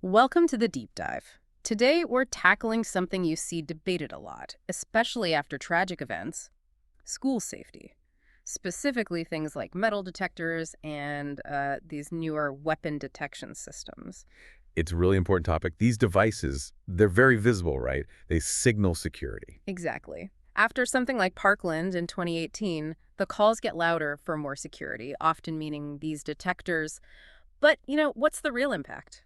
Welcome to the deep dive. Today, we're tackling something you see debated a lot, especially after tragic events: school safety. Specifically, things like metal detectors and these newer weapon detection systems. It's a really important topic. These devices, they're very visible, right? They signal security. Exactly. After something like Parkland in 2018, the calls get louder for more security, often meaning these detectors. But, what's the real impact?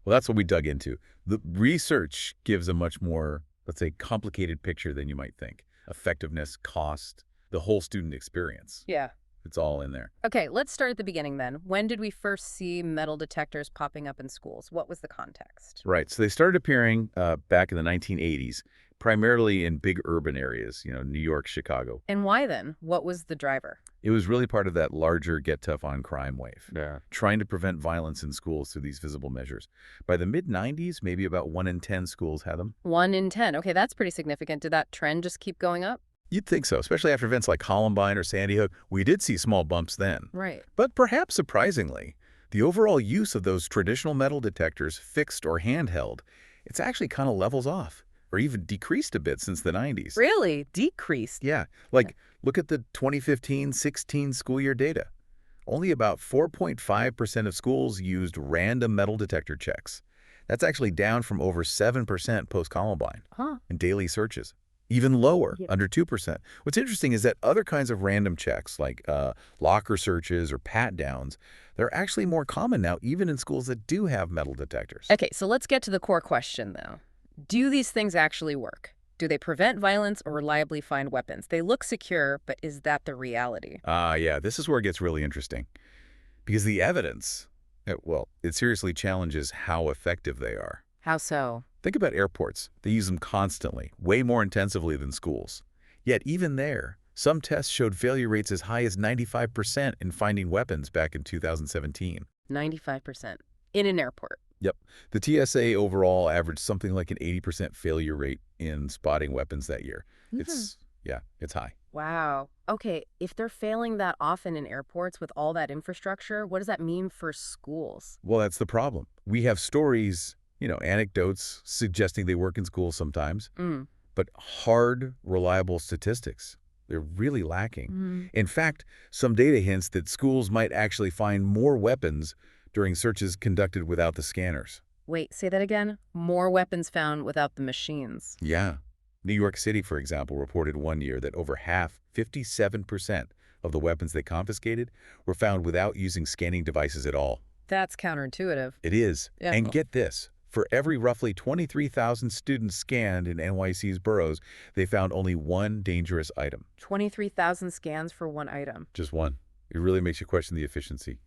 Well, that's what we dug into. The research gives a much more, let's say, complicated picture than you might think. Effectiveness, cost, the whole student experience. Yeah. It's all in there. Okay, let's start at the beginning then. When did we first see metal detectors popping up in schools? What was the context? Right. So they started appearing back in the 1980s, primarily in big urban areas, New York, Chicago. And why then? What was the driver? It was really part of that larger get tough on crime wave, Yeah. trying to prevent violence in schools through these visible measures. By the mid-90s, maybe about 1 in 10 schools had them. 1 in 10. Okay, that's pretty significant. Did that trend just keep going up? You'd think so, especially after events like Columbine or Sandy Hook. We did see small bumps then. Right. But perhaps surprisingly, the overall use of those traditional metal detectors, fixed or handheld, it's actually kind of levels off, or even decreased a bit since the 90s. Really? Decreased? Yeah, like look at the 2015-16 school year data. Only about 4.5% of schools used random metal detector checks. That's actually down from over 7% post-Columbine Huh. in daily searches. Even lower, Yeah. under 2%. What's interesting is that other kinds of random checks, like locker searches or pat-downs, they're actually more common now, even in schools that do have metal detectors. Okay, so let's get to the core question, though. Do these things actually work? Do they prevent violence or reliably find weapons? They look secure, but is that the reality? Yeah, this is where it gets really interesting. Because the evidence, it seriously challenges how effective they are. How so? Think about airports. They use them constantly, way more intensively than schools. Yet even there, some tests showed failure rates as high as 95% in finding weapons back in 2017. 95%. In an airport. Yep. The TSA overall averaged something like an 80% failure rate in spotting weapons that year. It's high. Wow. Okay, if they're failing that often in airports with all that infrastructure, what does that mean for schools? Well, that's the problem. We have stories, anecdotes suggesting they work in schools sometimes, Mm. but hard, reliable statistics, they're really lacking. Mm. In fact, some data hints that schools might actually find more weapons during searches conducted without the scanners. Wait, say that again? More weapons found without the machines. Yeah. New York City, for example, reported one year that over half, 57%, of the weapons they confiscated were found without using scanning devices at all. That's counterintuitive. It is. Yeah. And get this. For every roughly 23,000 students scanned in NYC's boroughs, they found only one dangerous item. 23,000 scans for one item. Just one. It really makes you question the efficiency,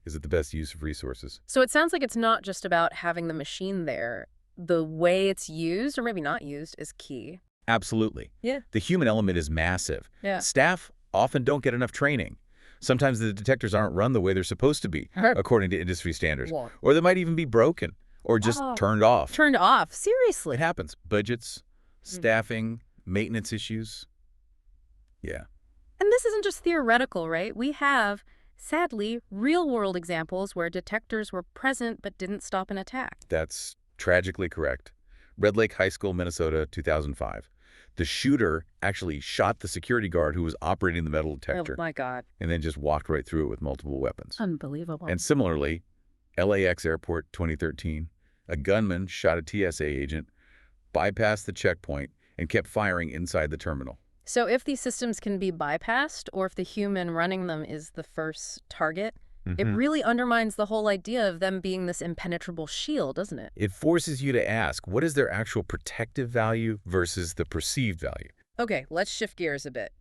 Is it the best use of resources? So it sounds like it's not just about having the machine there. The way it's used, or maybe not used, is key. Absolutely. Yeah. The human element is massive. Yeah. Staff often don't get enough training. Sometimes the detectors aren't run the way they're supposed to be, Heard. according to industry standards. What? Or they might even be broken or just Oh. turned off. Turned off. Seriously. It happens. Budgets, staffing, maintenance issues. Yeah. And this isn't just theoretical, right? We have, sadly, real-world examples where detectors were present but didn't stop an attack. That's tragically correct. Red Lake High School, Minnesota, 2005. The shooter actually shot the security guard who was operating the metal detector Oh, my God. and then just walked right through it with multiple weapons. Unbelievable. And similarly, LAX Airport, 2013, a gunman shot a TSA agent, bypassed the checkpoint, and kept firing inside the terminal. So if these systems can be bypassed, or if the human running them is the first target, it really undermines the whole idea of them being this impenetrable shield, doesn't it? It forces you to ask, what is their actual protective value versus the perceived value? Okay, let's shift gears a bit.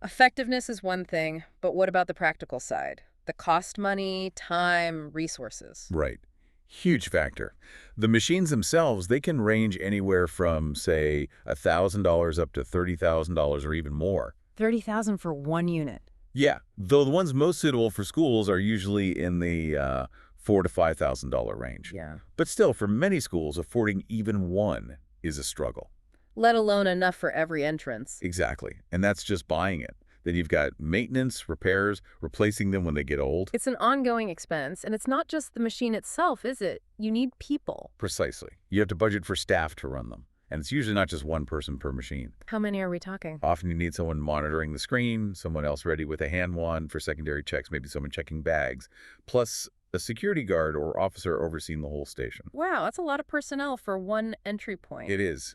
Effectiveness is one thing, but what about the practical side? The cost money, time, resources. Right. Huge factor. The machines themselves, they can range anywhere from, say, $1,000 up to $30,000 or even more. 30,000 for one unit. Yeah, though the ones most suitable for schools are usually in the $4,000 to $5,000 range. Yeah. But still, for many schools, affording even one is a struggle. Let alone enough for every entrance. Exactly. And that's just buying it. Then you've got maintenance, repairs, replacing them when they get old. It's an ongoing expense, and it's not just the machine itself, is it? You need people. Precisely. You have to budget for staff to run them. And it's usually not just one person per machine. How many are we talking? Often you need someone monitoring the screen, someone else ready with a hand wand for secondary checks, maybe someone checking bags, plus a security guard or officer overseeing the whole station. Wow, that's a lot of personnel for one entry point. It is.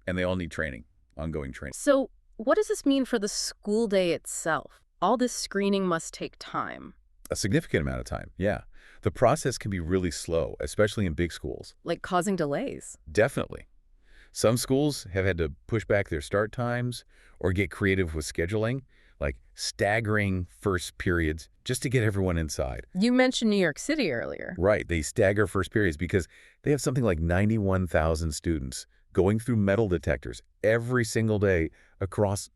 And they all need training, ongoing training. So, what does this mean for the school day itself? All this screening must take time. A significant amount of time, yeah. The process can be really slow, especially in big schools. Like causing delays. Definitely. Some schools have had to push back their start times or get creative with scheduling, like staggering first periods just to get everyone inside. You mentioned New York City earlier. Right, they stagger first periods because they have something like 91,000 students going through metal detectors every single day across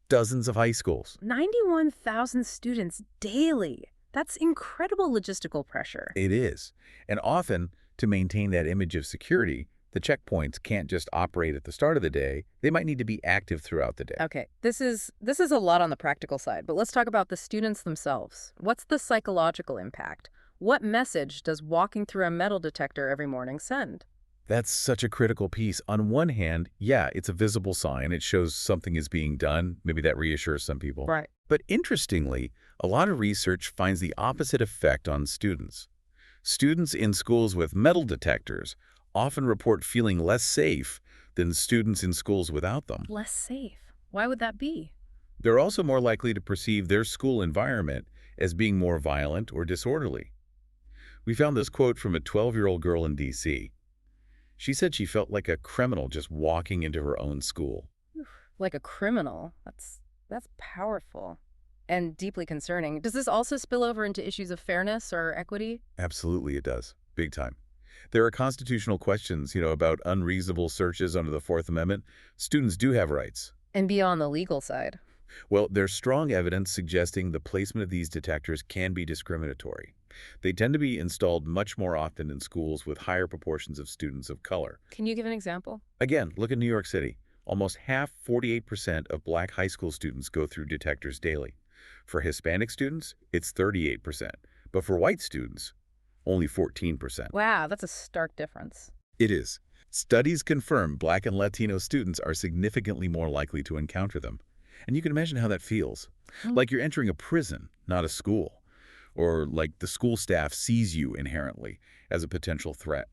dozens of high schools. 91,000 students daily. That's incredible logistical pressure. It is. And often, to maintain that image of security, the checkpoints can't just operate at the start of the day. They might need to be active throughout the day. Okay, this is a lot on the practical side, but let's talk about the students themselves. What's the psychological impact? What message does walking through a metal detector every morning send? That's such a critical piece. On one hand, yeah, it's a visible sign. It shows something is being done. Maybe that reassures some people. Right. But interestingly, a lot of research finds the opposite effect on students. Students in schools with metal detectors often report feeling less safe than students in schools without them. Less safe. Why would that be? They're also more likely to perceive their school environment as being more violent or disorderly. We found this quote from a 12-year-old girl in D.C. She said she felt like a criminal just walking into her own school. Like a criminal. That's powerful and deeply concerning. Does this also spill over into issues of fairness or equity? Absolutely it does. Big time. There are constitutional questions, about unreasonable searches under the Fourth Amendment. Students do have rights. And beyond the legal side. Well, there's strong evidence suggesting the placement of these detectors can be discriminatory. They tend to be installed much more often in schools with higher proportions of students of color. Can you give an example? Again, look at New York City. Almost half, 48% of black high school students go through detectors daily. For Hispanic students, it's 38%. But for white students, only 14%. Wow, that's a stark difference. It is. Studies confirm Black and Latino students are significantly more likely to encounter them. And you can imagine how that feels. Like you're entering a prison, not a school. Or like the school staff sees you inherently as a potential threat.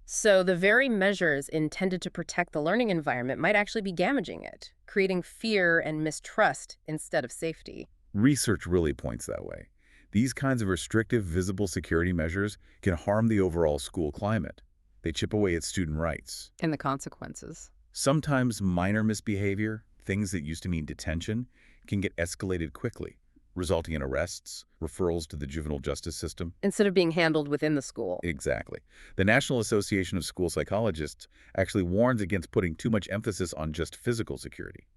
So the very measures intended to protect the learning environment might actually be damaging it, creating fear and mistrust instead of safety. Research really points that way. These kinds of restrictive, visible security measures can harm the overall school climate. They chip away at student rights. And the consequences. Sometimes minor misbehavior, things that used to mean detention, can get escalated quickly, resulting in arrests, referrals to the juvenile justice system. Instead of being handled within the school. Exactly. The National Association of School Psychologists actually warns against putting too much emphasis on just physical security.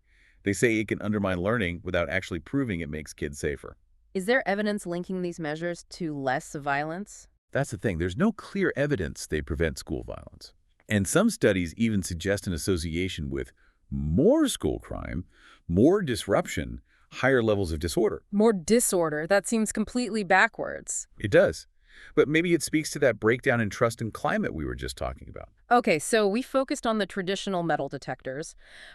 They say it can undermine learning without actually proving it makes kids safer. Is there evidence linking these measures to less violence? That's the thing. There's no clear evidence they prevent school violence. And some studies even suggest an association with more school crime, more disruption, higher levels of disorder. More disorder? That seems completely backwards. It does. But maybe it speaks to that breakdown in trust and climate we were just talking about. Okay, so we focused on the traditional metal detectors,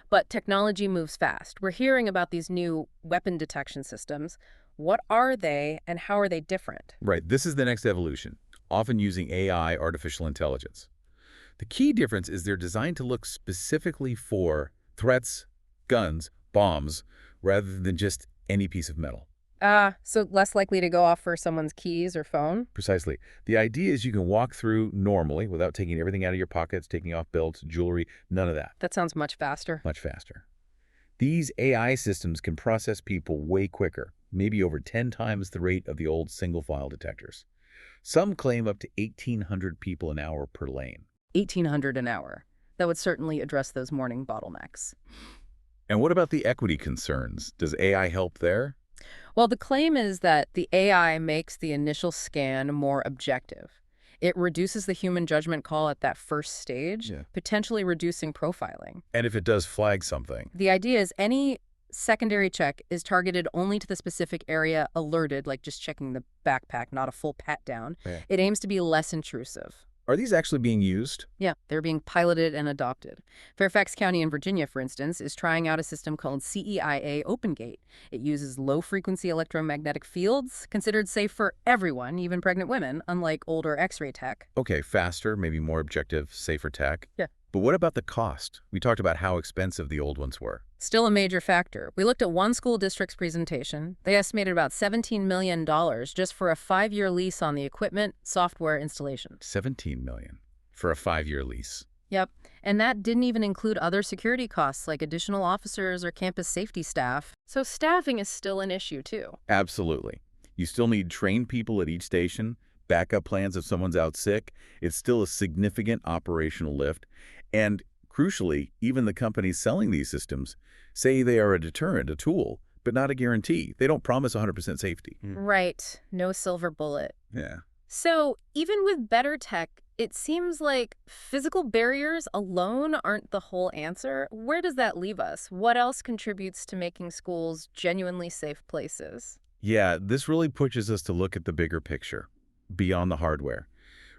but technology moves fast. We're hearing about these new weapon detection systems. What are they and how are they different? Right. This is the next evolution, often using AI, artificial intelligence. The key difference is they're designed to look specifically for threats, guns, bombs, rather than just any piece of metal. So less likely to go off for someone's keys or phone? Precisely. The idea is you can walk through normally without taking everything out of your pockets, taking off belts, jewelry, none of that. That sounds much faster. Much faster. These AI systems can process people way quicker, maybe over 10 times the rate of the old single-file detectors. Some claim up to 1,800 people an hour per lane. 1,800 an hour. That would certainly address those morning bottlenecks. And what about the equity concerns? Does AI help there? Well, the claim is that the AI makes the initial scan more objective. It reduces the human judgment call at that first stage, potentially reducing profiling. And if it does flag something? The idea is any secondary check is targeted only to the specific area alerted, like just checking the backpack, not a full pat down. Yeah. It aims to be less intrusive. Are these actually being used? Yeah, they're being piloted and adopted. Fairfax County in Virginia, for instance, is trying out a system called CEIA OpenGate. It uses low-frequency electromagnetic fields, considered safe for everyone, even pregnant women, unlike older X-ray tech. Okay, faster, maybe more objective, safer tech. Yeah. But what about the cost? We talked about how expensive the old ones were. Still a major factor. We looked at one school district's presentation. They estimated about $17 million just for a 5-year lease on the equipment, software installation. $17 million for a 5-year lease. Yep. And that didn't even include other security costs like additional officers or campus safety staff. So staffing is still an issue, too. Absolutely. You still need trained people at each station, backup plans if someone's out sick. It's still a significant operational lift. And crucially, even the companies selling these systems say they are a deterrent, a tool, but not a guarantee. They don't promise 100% safety. Right. No silver bullet. Yeah. So even with better tech, it seems like physical barriers alone aren't the whole answer. Where does that leave us? What else contributes to making schools genuinely safe places? Yeah, this really pushes us to look at the bigger picture, beyond the hardware.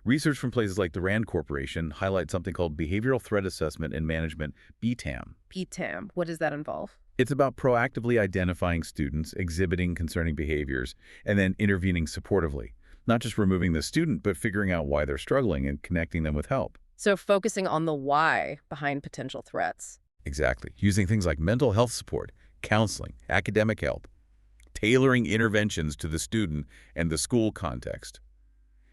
Research from places like the RAND Corporation highlights something called Behavioral Threat Assessment and Management, BTAM. PTAM, what does that involve? It's about proactively identifying students exhibiting concerning behaviors and then intervening supportively. Not just removing the student, but figuring out why they're struggling and connecting them with help. So focusing on the why behind potential threats. Exactly. Using things like mental health support, counseling, academic help, tailoring interventions to the student and the school context.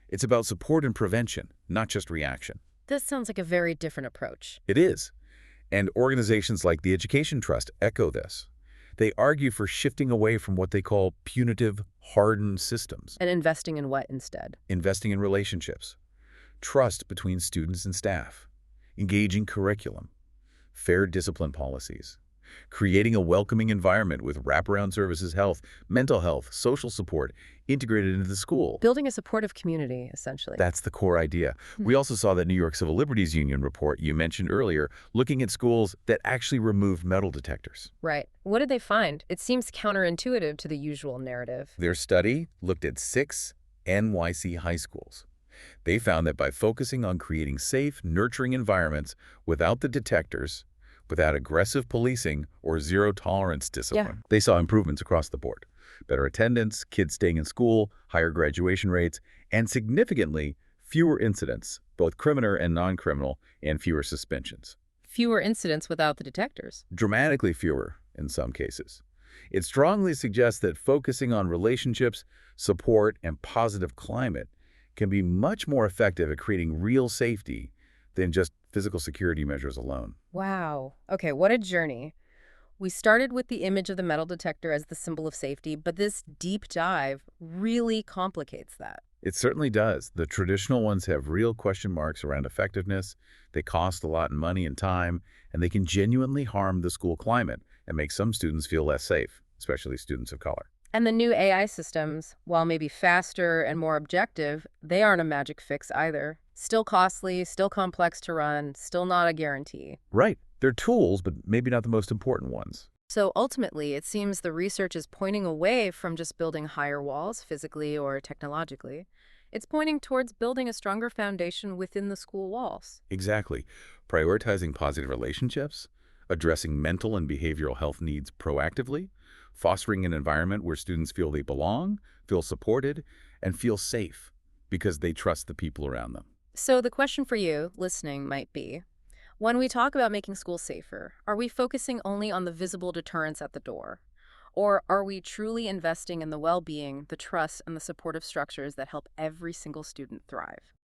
It's about support and prevention, not just reaction. This sounds like a very different approach. It is. And organizations like the Education Trust echo this. They argue for shifting away from what they call punitive, hardened systems. And investing in what instead? Investing in relationships, trust between students and staff, engaging curriculum, fair discipline policies, creating a welcoming environment with wraparound services, health, mental health, social support integrated into the school. Building a supportive community, essentially. That's the core idea. We also saw that New York Civil Liberties Union report you mentioned earlier, looking at schools that actually removed metal detectors. Right. What did they find? It seems counterintuitive to the usual narrative. Their study looked at 6 NYC high schools. They found that by focusing on creating safe, nurturing environments without the detectors, without aggressive policing or zero-tolerance discipline, they saw improvements across the board. Better attendance, kids staying in school, higher graduation rates, and significantly fewer incidents, both criminal and non-criminal, and fewer suspensions. Fewer incidents without the detectors. Dramatically fewer in some cases. It strongly suggests that focusing on relationships, support, and positive climate can be much more effective at creating real safety than just physical security measures alone. Wow. Okay, what a journey. We started with the image of the metal detector as the symbol of safety, but this deep dive really complicates that. It certainly does. The traditional ones have real question marks around effectiveness. They cost a lot in money and time, and they can genuinely harm the school climate and make some students feel less safe, especially students of color. And the new AI systems, while maybe faster and more objective, they aren't a magic fix either. Still costly, still complex to run, still not a guarantee. Right. They're tools, but maybe not the most important ones. So ultimately, it seems the research is pointing away from just building higher walls physically or technologically. It's pointing towards building a stronger foundation within the school walls. Exactly. Prioritizing positive relationships, addressing mental and behavioral health needs proactively, fostering an environment where students feel they belong, feel supported, and feel safe because they trust the people around them. So the question for you, listening, might be, when we talk about making schools safer, are we focusing only on the visible deterrence at the door? Or are we truly investing in the well-being, the trust, and the supportive structures that help every single student thrive?